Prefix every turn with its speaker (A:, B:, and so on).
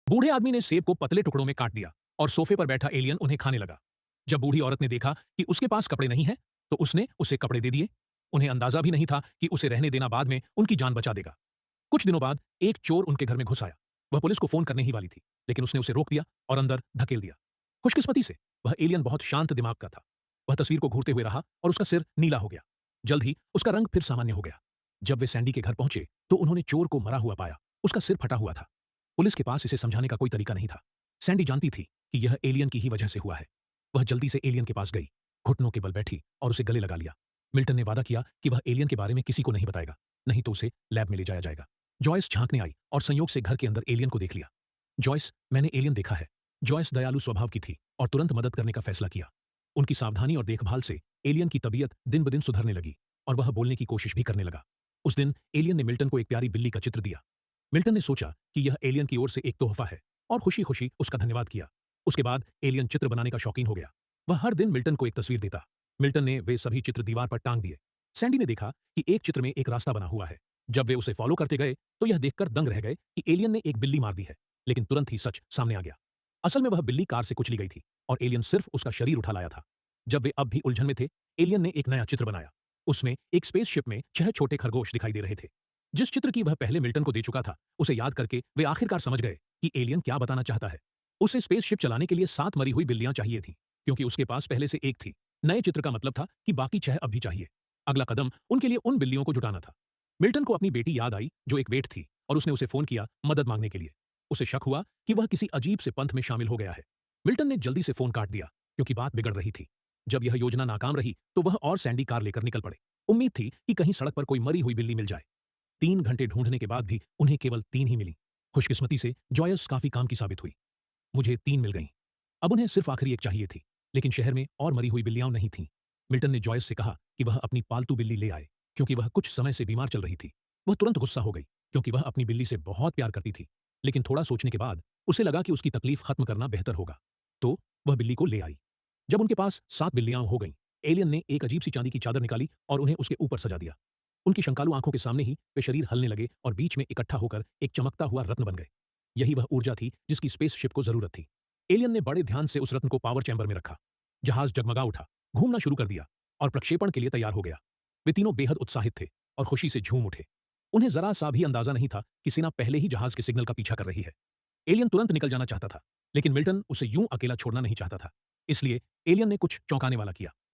A: बूढ़े आदमी ने सेब को पतले टुकड़ों में काट दिया और सोफे पर बैठा एलियन उन्हें खाने लगा। जब बूढ़ी औरत ने देखा कि उसके पास कपड़े नहीं हैं, तो उसने उसे कपड़े दे दिए। उन्हें अंदाजा भी नहीं था कि उसे रहने देना बाद में उनकी जान बचा देगा। कुछ दिनों बाद एक चोर उनके घर में घुस आया। वह पुलिस को फोन करने ही वाली थी, लेकिन उसने उसे रोक दिया और अंदर धकेल दिया। खुशकिस्मती से वह एलियन बहुत शांत दिमाग का था। वह तस्वीर को घूरते हुए रहा और उसका सिर नीला हो गया। जल्द ही उसका रंग फिर सामान्य हो गया। जब वे सैंडी के घर पहुंचे तो उन्होंने चोर को मरा हुआ पाया। उसका सिर फटा हुआ था। पुलिस के पास इसे समझाने का कोई तरीका नहीं था। सैंडी जानती थी कि यह एलियन की ही वजह से हुआ है। वह जल्दी से एलियन के पास गई, घुटनों के बल बैठी और उसे गले लगा लिया। मिल्टन ने वादा किया कि वह एलियन के बारे में किसी को नहीं बताएगा, नहीं तो उसे लैब में ले जाया जाएगा। जॉयस झांकने आई और संयोग से घर के अंदर एलियन को देख लिया। जॉयस, मैंने एलियन देखा है। जॉयस दयालु स्वभाव की थी और तुरंत मदद करने का फैसला किया। उनकी सावधानी और देखभाल से एलियन की तबीयत दिन ब दिन सुधरने लगी और वह बोलने की कोशिश भी करने लगा। उस दिन एलियन ने मिल्टन को एक प्यारी बिल्ली का चित्र दिया। मिल्टन ने सोचा कि यह एलियन की ओर से एक तोहफा है और खुशी खुशी उसका धन्यवाद किया। उसके बाद एलियन चित्र बनाने का शौकीन हो गया। वह हर दिन मिल्टन को एक तस्वीर देता। मिल्टन ने वे सभी चित्र दीवार पर टांग दिए। सैंडी ने देखा कि एक चित्र में एक रास्ता बना हुआ है। जब वे उसे फॉलो करते गए तो यह देखकर दंग रह गए कि एलियन ने एक बिल्ली मार दी है। लेकिन तुरंत ही सच सामने आ गया। असल में वह बिल्ली कार से कुचली गई थी और एलियन सिर्फ उसका शरीर उठा लाया था। जब वे अब भी उलझन में थे, एलियन ने एक नया चित्र बनाया। उसमें एक स्पेसशिप में 6 छोटे खरगोश दिखाई दे रहे थे। जिस चित्र की वह पहले मिल्टन को दे चुका था, उसे याद करके वे आखिरकार समझ गए कि एलियन क्या बताना चाहता है। उसे स्पेसशिप चलाने के लिए 7 मरी हुई बिल्लियां चाहिए थीं, क्योंकि उसके पास पहले से एक थी। नए चित्र का मतलब था कि बाकी 6 अब भी चाहिए। अगला कदम उनके लिए उन बिल्लियों को जुटाना था। मिल्टन को अपनी बेटी याद आई जो एक वेट थी और उसने उसे फोन किया मदद मांगने के लिए। उसे शक हुआ कि वह किसी अजीब से पंथ में शामिल हो गया है। मिल्टन ने जल्दी से फोन काट दिया क्योंकि बात बिगड़ रही थी। जब यह योजना नाकाम रही तो वह और सैंडी कार लेकर निकल पड़े। उम्मीद थी कि कहीं सड़क पर कोई मरी हुई बिल्ली मिल जाए। 3 घंटे ढूंढने के बाद भी उन्हें केवल 3 ही मिली। खुशकिस्मती से जॉयस काफी काम की साबित हुई। मुझे 3 मिल गईं। अब उन्हें सिर्फ आखिरी एक चाहिए थी, लेकिन शहर में और मरी हुई बिल्लियां नहीं थीं। मिल्टन ने जॉयस से कहा कि वह अपनी पालतू बिल्ली ले आए, क्योंकि वह कुछ समय से बीमार चल रही थी। वह तुरंत गुस्सा हो गई, क्योंकि वह अपनी बिल्ली से बहुत प्यार करती थी। लेकिन थोड़ा सोचने के बाद उसे लगा कि उसकी तकलीफ खत्म करना बेहतर होगा। तो वह बिल्ली को ले आई। जब उनके पास 7 बिल्लियां हो गईं, एलियन ने एक अजीब सी चांदी की चादर निकाली और उन्हें उसके ऊपर सजा दिया। उनकी शंकालू आंखों के सामने ही वे शरीर हलने लगे और बीच में इकट्ठा होकर एक चमकता हुआ रत्न बन गए। यही वह ऊर्जा थी जिसकी स्पेसशिप को जरूरत थी। एलियन ने बड़े ध्यान से उस रत्न को पावर चैंबर में रखा। जहाज जगमगा उठा, घूमना शुरू कर दिया और प्रक्षेपण के लिए तैयार हो गया। वे तीनों बेहद उत्साहित थे और खुशी से झूम उठे। उन्हें जरा सा भी अंदाजा नहीं था कि सेना पहले ही जहाज के सिग्नल का पीछा कर रही है। एलियन तुरंत निकल जाना चाहता था, लेकिन मिल्टन उसे यूं अकेला छोड़ना नहीं चाहता था। इसलिए एलियन ने कुछ चौंकाने वाला किया।